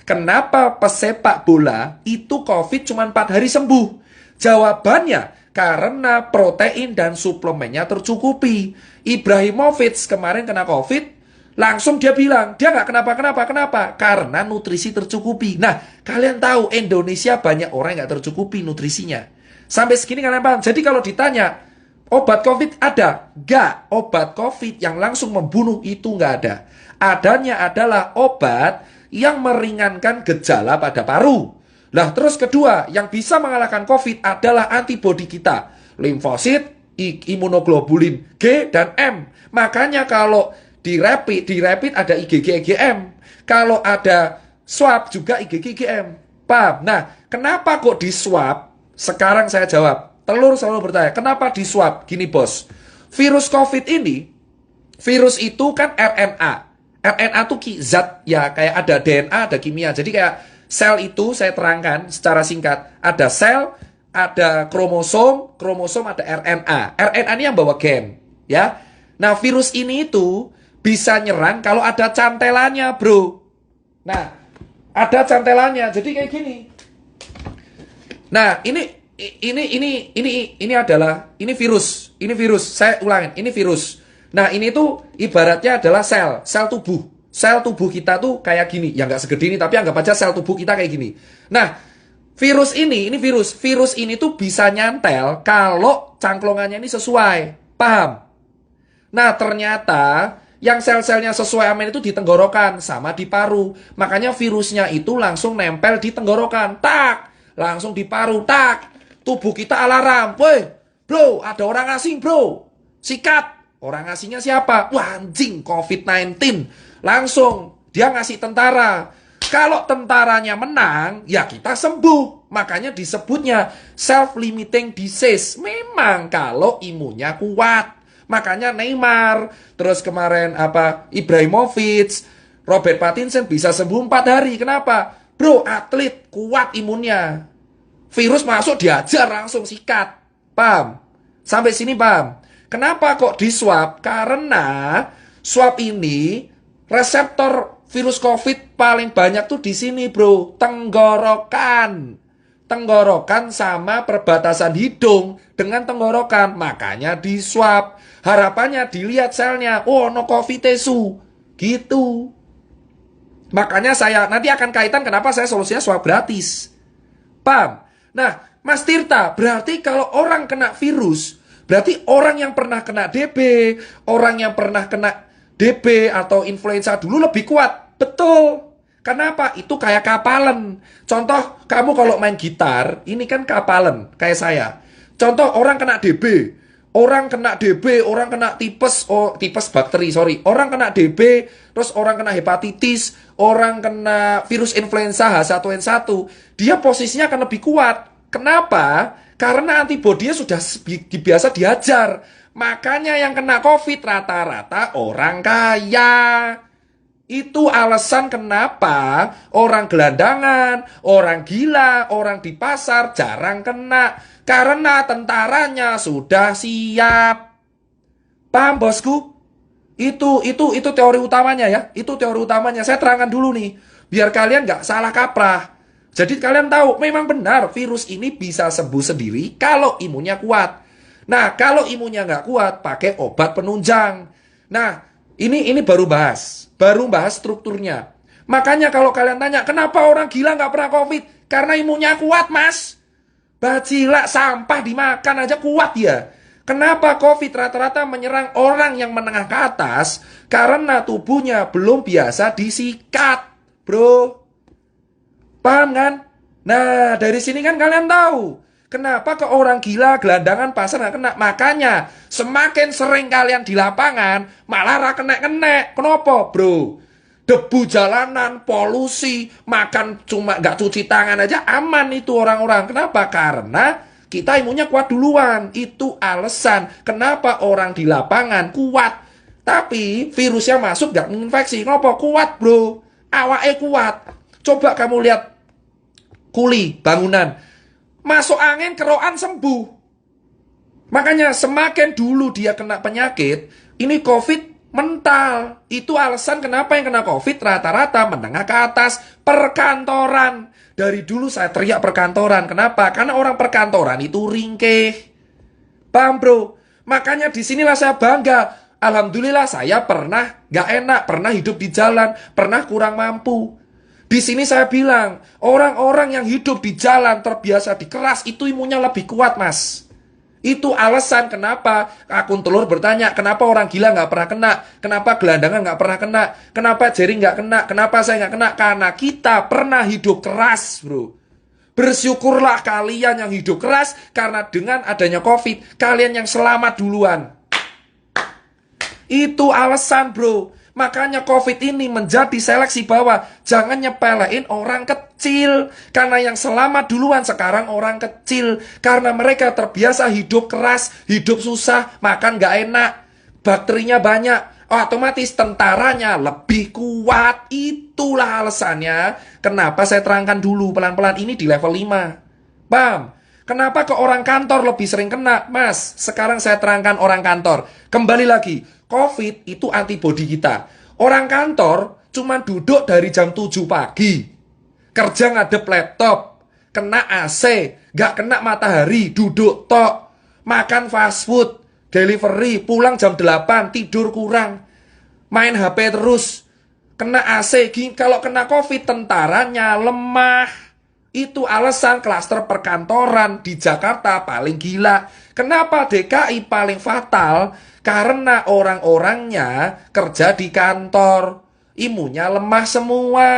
Kenapa pesepak bola itu COVID cuma 4 hari sembuh? Jawabannya, karena protein dan suplemennya tercukupi. Ibrahimovic kemarin kena COVID, langsung dia bilang, dia nggak kenapa-kenapa. Karena nutrisi tercukupi. Nah, kalian tahu Indonesia banyak orang yang nggak tercukupi nutrisinya. Sampai segini kalian paham? Jadi kalau ditanya, obat COVID ada? Nggak. Obat COVID yang langsung membunuh itu nggak ada. Adanya adalah obat yang meringankan gejala pada paru. Nah, terus kedua, yang bisa mengalahkan COVID adalah antibodi kita. Limfosit, imunoglobulin G dan M. Makanya kalau di rapid ada IgG IgM. Kalau ada swab juga IgG IgM. Paham? Nah, kenapa kok di swab? Sekarang saya jawab. Telur selalu bertanya, kenapa di swab? Gini bos, virus COVID ini, virus itu kan RNA. RNA itu zat, ya kayak ada DNA, ada kimia. Jadi kayak sel itu saya terangkan secara singkat. Ada sel, ada kromosom ada RNA. RNA ini yang bawa gen, ya. Nah, virus ini itu bisa nyerang kalau ada cantelannya, bro. Nah, ada cantelannya. Jadi kayak gini. Nah, ini adalah virus. Ini virus. Saya ulangin, ini virus. Nah, ini tuh ibaratnya adalah sel tubuh. Sel tubuh kita tuh kayak gini. Ya nggak segede ini, tapi anggap aja sel tubuh kita kayak gini. Nah, virus ini virus. Virus ini tuh bisa nyantel kalau cangklongannya ini sesuai. Paham? Nah, ternyata yang sel-selnya sesuai amin itu di tenggorokan sama di paru. Makanya virusnya itu langsung nempel di tenggorokan. Tak! Langsung di paru. Tak! Tubuh kita alarm. Woi, bro, ada orang asing, bro. Sikat. Orang asingnya siapa? Wah, anjing, COVID-19. Langsung dia ngasih tentara. Kalau tentaranya menang, ya kita sembuh. Makanya disebutnya self-limiting disease. Memang kalau imunnya kuat. Makanya Neymar, terus kemarin Ibrahimovic, Robert Pattinson bisa sembuh 4 hari. Kenapa? Bro, atlet kuat imunnya. Virus masuk diajar langsung sikat. Paham? Sampai sini paham? Kenapa kok di swab? Karena swab ini reseptor virus COVID paling banyak tuh di sini, bro. Tenggorokan. Tenggorokan sama perbatasan hidung dengan tenggorokan. Makanya di swab. Harapannya dilihat selnya. Oh, no COVID tesu. Gitu. Makanya saya nanti akan kaitan kenapa saya solusinya swab gratis. Paham? Nah, Mas Tirta, berarti kalau orang kena virus, berarti orang yang pernah kena DB, orang yang pernah kena DB atau influenza dulu lebih kuat. Betul. Kenapa? Itu kayak kapalan. Contoh, kamu kalau main gitar, ini kan kapalan, kayak saya. Contoh, orang kena DB. Orang kena DB, orang kena tipes bakteri, sorry. Orang kena DB, terus orang kena hepatitis, orang kena virus influenza H1N1. Dia posisinya akan lebih kuat. Kenapa? Karena antibodinya sudah biasa diajar. Makanya yang kena COVID rata-rata orang kaya. Itu alasan kenapa orang gelandangan, orang gila, orang di pasar jarang kena. Karena tentaranya sudah siap. Paham bosku? Itu teori utamanya ya. Itu teori utamanya. Saya terangkan dulu nih. Biar kalian nggak salah kaprah. Jadi kalian tahu, memang benar virus ini bisa sembuh sendiri kalau imunnya kuat. Nah, kalau imunnya nggak kuat, pakai obat penunjang. Nah, ini baru bahas strukturnya. Makanya kalau kalian tanya, kenapa orang gila nggak pernah COVID? Karena imunnya kuat, mas. Bacila sampah dimakan aja kuat ya. Kenapa COVID rata-rata menyerang orang yang menengah ke atas? Karena tubuhnya belum biasa disikat, bro. Paham kan? Nah, dari sini kan kalian tahu kenapa ke orang gila, gelandangan, pasar nggak kena. Makanya semakin sering kalian di lapangan, malah kena. Kenapa, bro? Debu jalanan, polusi, makan cuma nggak cuci tangan aja aman itu orang-orang. Kenapa? Karena kita imunnya kuat duluan. Itu alasan kenapa orang di lapangan kuat. Tapi virusnya masuk nggak menginfeksi. Kenapa? Kuat, bro. Awake kuat. Coba kamu lihat kuli bangunan. Masuk angin, kerokan sembuh. Makanya semakin dulu dia kena penyakit, ini COVID Mental. Itu alasan kenapa yang kena COVID rata-rata menengah ke atas. Perkantoran. Dari dulu saya teriak perkantoran. Kenapa? Karena orang perkantoran itu ringkih. Paham bro? Makanya disinilah saya bangga. Alhamdulillah saya pernah gak enak, pernah hidup di jalan, pernah kurang mampu. Di sini saya bilang, orang-orang yang hidup di jalan terbiasa dikeras itu imunnya lebih kuat mas. Itu alasan kenapa akun telur bertanya, kenapa orang gila gak pernah kena, kenapa gelandangan gak pernah kena, kenapa Jerry gak kena, kenapa saya gak kena. Karena kita pernah hidup keras bro. Bersyukurlah kalian yang hidup keras, karena dengan adanya COVID, kalian yang selamat duluan. Itu alasan bro. Makanya COVID ini menjadi seleksi bawah. Jangan nyepelein orang kecil. Karena yang selamat duluan sekarang orang kecil. Karena mereka terbiasa hidup keras, hidup susah, makan gak enak. Bakterinya banyak. Otomatis tentaranya lebih kuat. Itulah alasannya. Kenapa saya terangkan dulu pelan-pelan ini di level 5. Paham? Kenapa ke orang kantor lebih sering kena? Mas, sekarang saya terangkan orang kantor. Kembali lagi. COVID itu antibodi kita. Orang kantor cuma duduk dari jam 7 pagi. Kerja ngadep laptop. Kena AC. Gak kena matahari. Duduk tok. Makan fast food. Delivery. Pulang jam 8. Tidur kurang. Main HP terus. Kena AC. Kalau kena COVID tentaranya lemah. Itu alasan klaster perkantoran di Jakarta paling gila. Kenapa DKI paling fatal? Karena orang-orangnya kerja di kantor. Imunnya lemah semua.